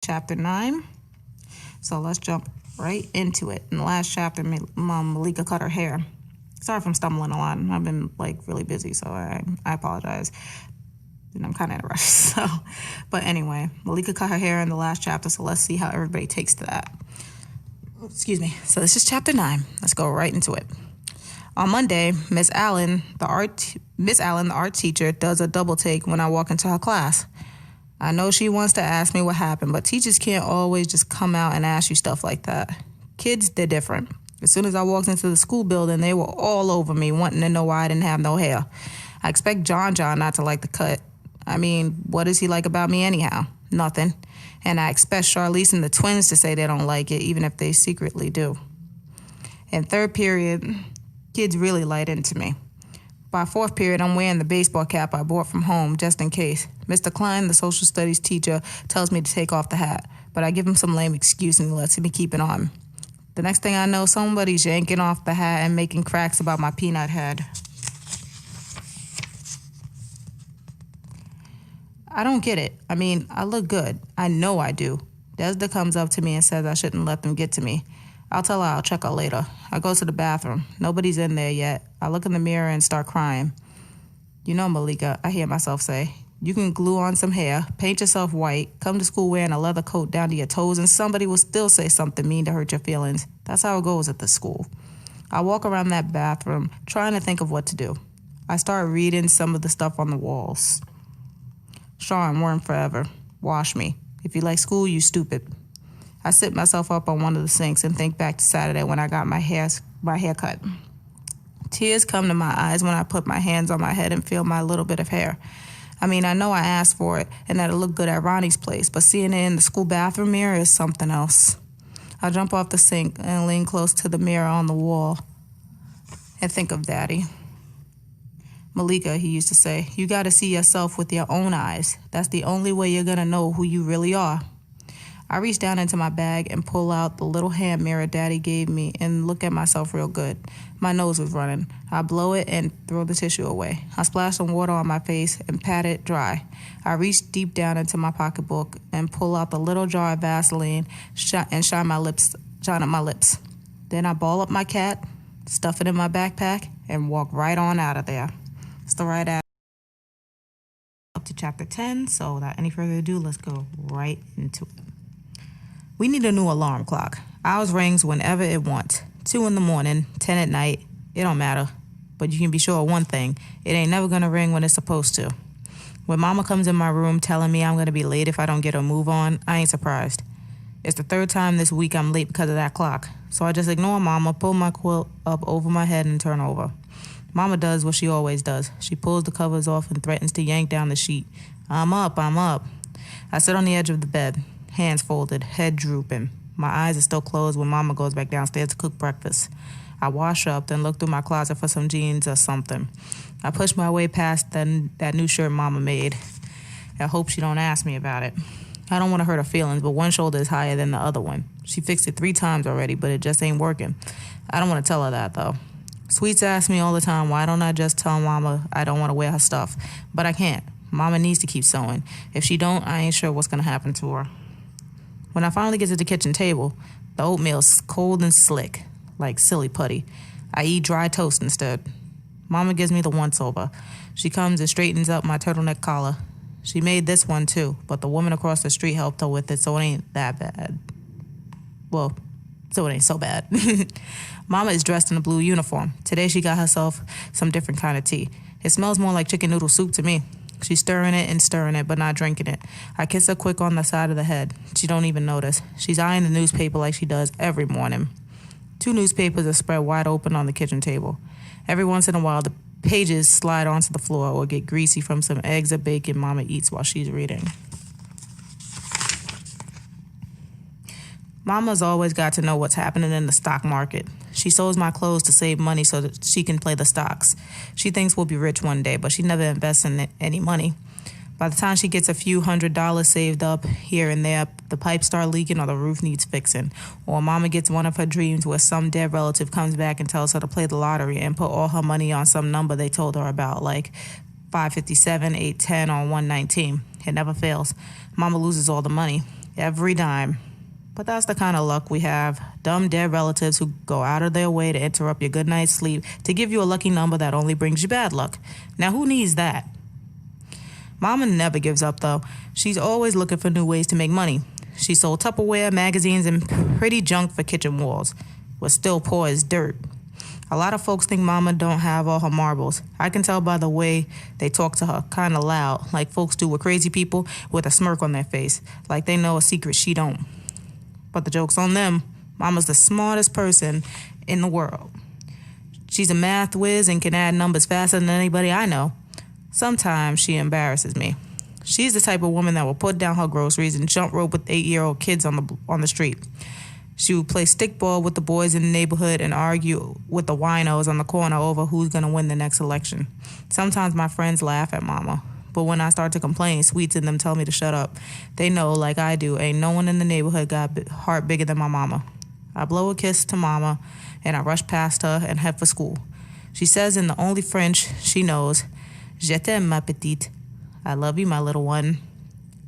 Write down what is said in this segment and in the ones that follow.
chapter 9. So let's jump right into it. In the last chapter, Malika cut her hair. Sorry if I'm stumbling a lot. I've been really busy, so I apologize. And I'm kind of in a rush. But anyway, Malika cut her hair in the last chapter, so let's see how everybody takes to that. Excuse me. So this is chapter 9. Let's go right into it. On Monday, Miss Allen, the art teacher, does a double take when I walk into her class. I know she wants to ask me what happened, but teachers can't always just come out and ask you stuff like that. Kids, they're different. As soon as I walked into the school building, they were all over me, wanting to know why I didn't have no hair. I expect John not to like the cut. I mean, what does he like about me anyhow? Nothing. And I expect Charlize and the twins to say they don't like it, even if they secretly do. In third period, kids really light into me. By fourth period, I'm wearing the baseball cap I bought from home, just in case. Mr. Klein, the social studies teacher, tells me to take off the hat, but I give him some lame excuse and he lets me keep it on. The next thing I know, somebody's yanking off the hat and making cracks about my peanut head. I don't get it. I mean, I look good. I know I do. Desda comes up to me and says I shouldn't let them get to me. I'll tell her I'll check her later. I go to the bathroom. Nobody's in there yet. I look in the mirror and start crying. You know, Malika, I hear myself say, you can glue on some hair, paint yourself white, come to school wearing a leather coat down to your toes, and somebody will still say something mean to hurt your feelings. That's how it goes at the school. I walk around that bathroom, trying to think of what to do. I start reading some of the stuff on the walls. Sean, worm forever. Wash me. If you like school, you stupid. I sit myself up on one of the sinks and think back to Saturday when I got my hair cut. Tears come to my eyes when I put my hands on my head and feel my little bit of hair. I mean, I know I asked for it and that it looked good at Ronnie's place, but seeing it in the school bathroom mirror is something else. I jump off the sink and lean close to the mirror on the wall and think of Daddy. Malika, he used to say, you got to see yourself with your own eyes. That's the only way you're going to know who you really are. I reach down into my bag and pull out the little hand mirror Daddy gave me and look at myself real good. My nose was running. I blow it and throw the tissue away. I splash some water on my face and pat it dry. I reach deep down into my pocketbook and pull out the little jar of Vaseline and shine up my lips. Then I ball up my cat, stuff it in my backpack, and walk right on out of there. It's the right out up to chapter 10, so without any further ado, let's go right into it. We need a new alarm clock. Ours rings whenever it wants. 2 in the morning, 10 at night, it don't matter. But you can be sure of one thing, it ain't never gonna ring when it's supposed to. When Mama comes in my room telling me I'm gonna be late if I don't get a move on, I ain't surprised. It's the third time this week I'm late because of that clock. So I just ignore Mama, pull my quilt up over my head and turn over. Mama does what she always does. She pulls the covers off and threatens to yank down the sheet. I'm up. I sit on the edge of the bed, hands folded, head drooping. My eyes are still closed when Mama goes back downstairs to cook breakfast. I wash up, then look through my closet for some jeans or something. I push my way past that new shirt Mama made. I hope she don't ask me about it. I don't want to hurt her feelings, but one shoulder is higher than the other one. She fixed it 3 times already, but it just ain't working. I don't want to tell her that, though. Sweets asks me all the time, why don't I just tell Mama I don't want to wear her stuff? But I can't. Mama needs to keep sewing. If she don't, I ain't sure what's going to happen to her. When I finally get to the kitchen table, the oatmeal's cold and slick, like silly putty. I eat dry toast instead. Mama gives me the once-over. She comes and straightens up my turtleneck collar. She made this one too, but the woman across the street helped her with it, so it ain't that bad. Well, so it ain't so bad. Mama is dressed in a blue uniform. Today she got herself some different kind of tea. It smells more like chicken noodle soup to me. She's stirring it, but not drinking it. I kiss her quick on the side of the head. She don't even notice. She's eyeing the newspaper like she does every morning. 2 newspapers are spread wide open on the kitchen table. Every once in a while, the pages slide onto the floor or get greasy from some eggs or bacon Mama eats while she's reading. Mama's always got to know what's happening in the stock market. She sews my clothes to save money so that she can play the stocks. She thinks we'll be rich one day, but she never invests in any money. By the time she gets a few $100s saved up here and there, the pipes start leaking or the roof needs fixing. Or Mama gets one of her dreams where some dead relative comes back and tells her to play the lottery and put all her money on some number they told her about, like 557, 810, or 119. It never fails. Mama loses all the money. Every dime. But that's the kind of luck we have. Dumb dead relatives who go out of their way to interrupt your good night's sleep to give you a lucky number that only brings you bad luck. Now who needs that? Mama never gives up though. She's always looking for new ways to make money. She sold Tupperware, magazines, and pretty junk for kitchen walls. Was still poor as dirt. A lot of folks think Mama don't have all her marbles. I can tell by the way they talk to her, kind of loud, like folks do with crazy people with a smirk on their face, like they know a secret she don't. But the joke's on them. Mama's the smartest person in the world. She's a math whiz and can add numbers faster than anybody I know. Sometimes she embarrasses me. She's the type of woman that will put down her groceries and jump rope with 8-year-old kids on the street. She would play stickball with the boys in the neighborhood and argue with the winos on the corner over who's going to win the next election. Sometimes my friends laugh at Mama, but when I start to complain, Sweets and them tell me to shut up. They know, like I do, ain't no one in the neighborhood got a heart bigger than my mama. I blow a kiss to Mama, and I rush past her and head for school. She says in the only French she knows, "Je t'aime, ma petite." I love you, my little one.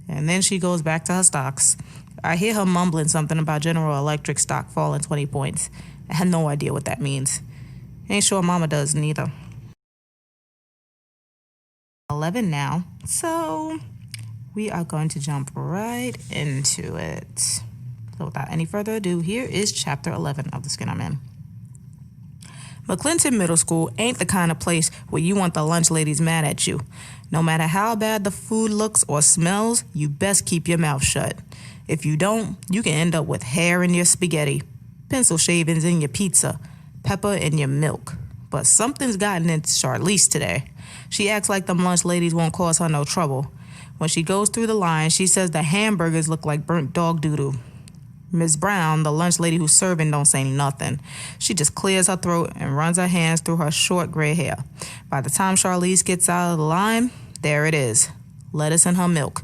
And then she goes back to her stocks. I hear her mumbling something about General Electric stock falling 20 points. I have no idea what that means. Ain't sure Mama does neither. 11 now, so we are going to jump right into it. So without any further ado, here is chapter 11 of The Skin I'm In. McClinton Middle School ain't the kind of place where you want the lunch ladies mad at you. No matter how bad the food looks or smells, you best keep your mouth shut. If you don't, you can end up with hair in your spaghetti, pencil shavings in your pizza, pepper in your milk. But something's gotten into Charlize today. She acts like them lunch ladies won't cause her no trouble. When she goes through the line, she says the hamburgers look like burnt dog doo-doo. Ms. Brown, the lunch lady who's serving, don't say nothing. She just clears her throat and runs her hands through her short gray hair. By the time Charlize gets out of the line, there it is. Lettuce in her milk.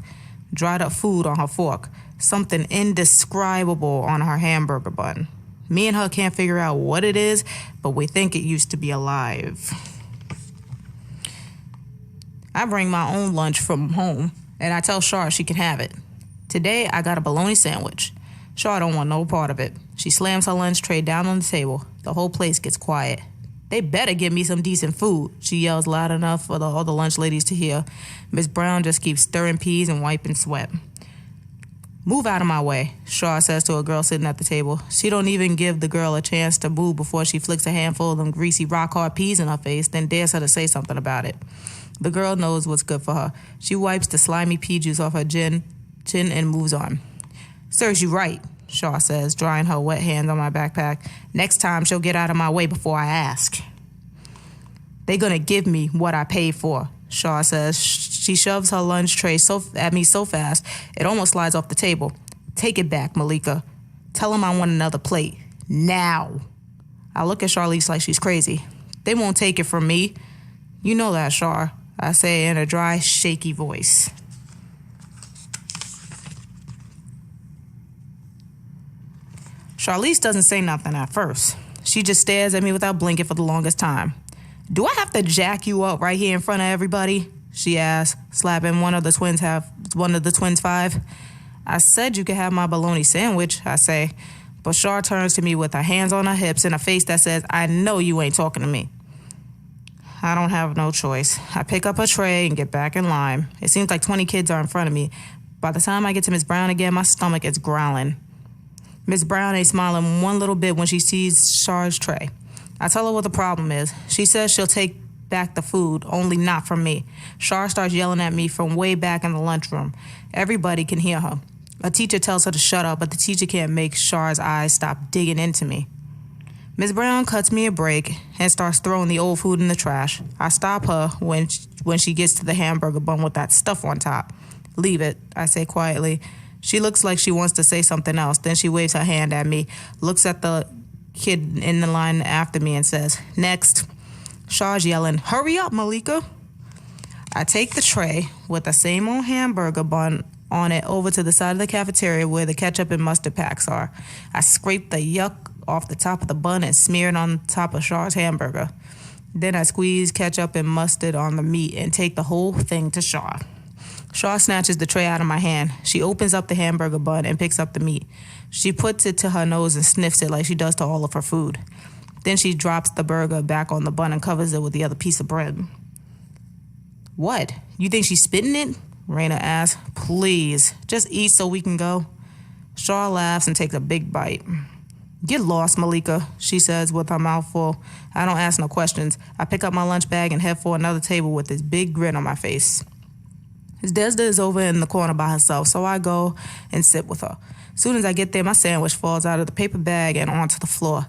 Dried up food on her fork. Something indescribable on her hamburger bun. Me and her can't figure out what it is, but we think it used to be alive. I bring my own lunch from home, and I tell Char she can have it. Today, I got a bologna sandwich. Char don't want no part of it. She slams her lunch tray down on the table. The whole place gets quiet. They better give me some decent food, she yells loud enough for the other lunch ladies to hear. Miss Brown just keeps stirring peas and wiping sweat. Move out of my way, Char says to a girl sitting at the table. She don't even give the girl a chance to move before she flicks a handful of them greasy rock-hard peas in her face, then dares her to say something about it. The girl knows what's good for her. She wipes the slimy pea juice off her chin and moves on. Serves you right, Shaw says, drying her wet hands on my backpack. Next time, she'll get out of my way before I ask. They gonna give me what I paid for, Shaw says. She shoves her lunch tray at me so fast, it almost slides off the table. Take it back, Malika. Tell him I want another plate. Now. I look at Charlize like she's crazy. They won't take it from me. You know that, Char, I say in a dry, shaky voice. Charlize doesn't say nothing at first. She just stares at me without blinking for the longest time. Do I have to jack you up right here in front of everybody? She asks, slapping one of the twins 5. I said you could have my bologna sandwich, I say. But Char turns to me with her hands on her hips and a face that says, I know you ain't talking to me. I don't have no choice. I pick up her tray and get back in line. It seems like 20 kids are in front of me. By the time I get to Miss Brown again, my stomach is growling. Miss Brown ain't smiling one little bit when she sees Char's tray. I tell her what the problem is. She says she'll take back the food, only not from me. Char starts yelling at me from way back in the lunchroom. Everybody can hear her. A teacher tells her to shut up, but the teacher can't make Char's eyes stop digging into me. Miss Brown cuts me a break and starts throwing the old food in the trash. I stop her when she gets to the hamburger bun with that stuff on top. Leave it, I say quietly. She looks like she wants to say something else. Then she waves her hand at me, looks at the kid in the line after me and says, next. Char's yelling, hurry up, Malika. I take the tray with the same old hamburger bun on it over to the side of the cafeteria where the ketchup and mustard packs are. I scrape the yuck off the top of the bun and smear it on top of Char's hamburger. Then I squeeze ketchup and mustard on the meat and take the whole thing to Char. Shaw snatches the tray out of my hand. She opens up the hamburger bun and picks up the meat. She puts it to her nose and sniffs it like she does to all of her food. Then she drops the burger back on the bun and covers it with the other piece of bread. What? You think she's spitting it? Raina asks. Please, just eat so we can go. Shaw laughs and takes a big bite. Get lost, Malika, she says with her mouth full. I don't ask no questions. I pick up my lunch bag and head for another table with this big grin on my face. Desda is over in the corner by herself, so I go and sit with her. As soon as I get there, my sandwich falls out of the paper bag and onto the floor.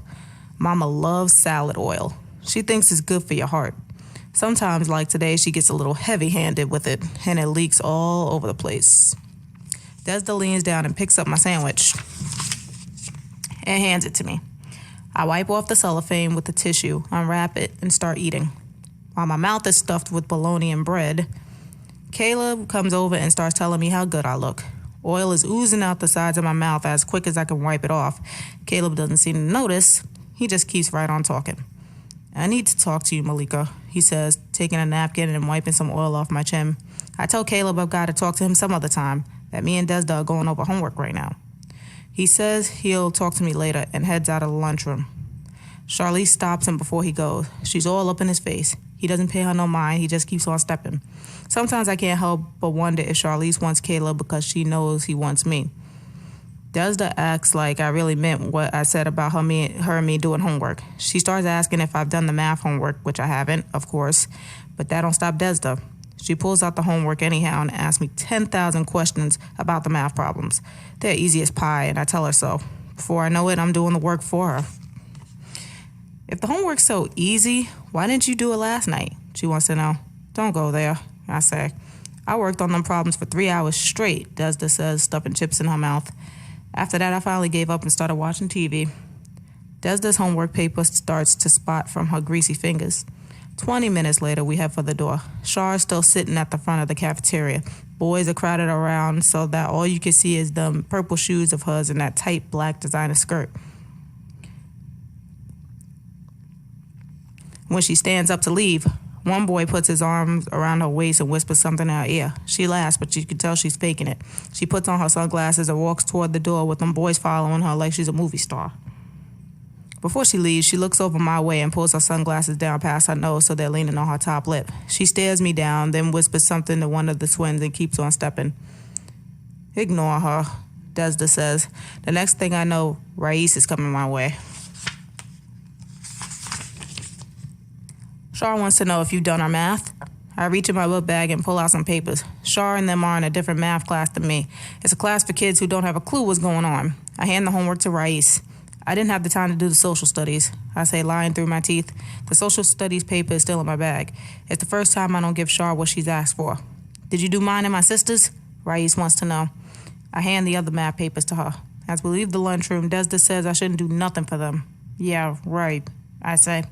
Mama loves salad oil. She thinks it's good for your heart. Sometimes, like today, she gets a little heavy-handed with it, and it leaks all over the place. Desda leans down and picks up my sandwich and hands it to me. I wipe off the cellophane with the tissue, unwrap it, and start eating. While my mouth is stuffed with bologna and bread, Caleb comes over and starts telling me how good I look. Oil is oozing out the sides of my mouth as quick as I can wipe it off. Caleb doesn't seem to notice. He just keeps right on talking. I need to talk to you, Malika, he says, taking a napkin and wiping some oil off my chin. I tell Caleb I've got to talk to him some other time, that me and Desda are going over homework right now. He says he'll talk to me later and heads out of the lunchroom. Charlize stops him before he goes. She's all up in his face. He doesn't pay her no mind. He just keeps on stepping. Sometimes I can't help but wonder if Charlize wants Caleb because she knows he wants me. Desda acts like I really meant what I said about her and me doing homework. She starts asking if I've done the math homework, which I haven't, of course, but that don't stop Desda. She pulls out the homework anyhow and asks me 10,000 questions about the math problems. They're easy as pie, and I tell her so. Before I know it, I'm doing the work for her. If the homework's so easy, why didn't you do it last night? She wants to know. Don't go there, I say. I worked on them problems for 3 hours straight, Desda says, stuffing chips in her mouth. After that, I finally gave up and started watching TV. Desda's homework paper starts to spot from her greasy fingers. 20 minutes later, we head for the door. Shar is still sitting at the front of the cafeteria. Boys are crowded around so that all you can see is the purple shoes of hers and that tight black designer skirt. When she stands up to leave, one boy puts his arms around her waist and whispers something in her ear. She laughs, but you can tell she's faking it. She puts on her sunglasses and walks toward the door with them boys following her like she's a movie star. Before she leaves, she looks over my way and pulls her sunglasses down past her nose so they're leaning on her top lip. She stares me down, then whispers something to one of the twins and keeps on stepping. Ignore her, Desda says. The next thing I know, Rais is coming my way. Shar wants to know if you've done our math. I reach in my book bag and pull out some papers. Shar and them are in a different math class than me. It's a class for kids who don't have a clue what's going on. I hand the homework to Rais. I didn't have the time to do the social studies, I say, lying through my teeth. The social studies paper is still in my bag. It's the first time I don't give Shar what she's asked for. Did you do mine and my sister's? Rais wants to know. I hand the other math papers to her. As we leave the lunchroom, Desda says I shouldn't do nothing for them. Yeah, right, I say.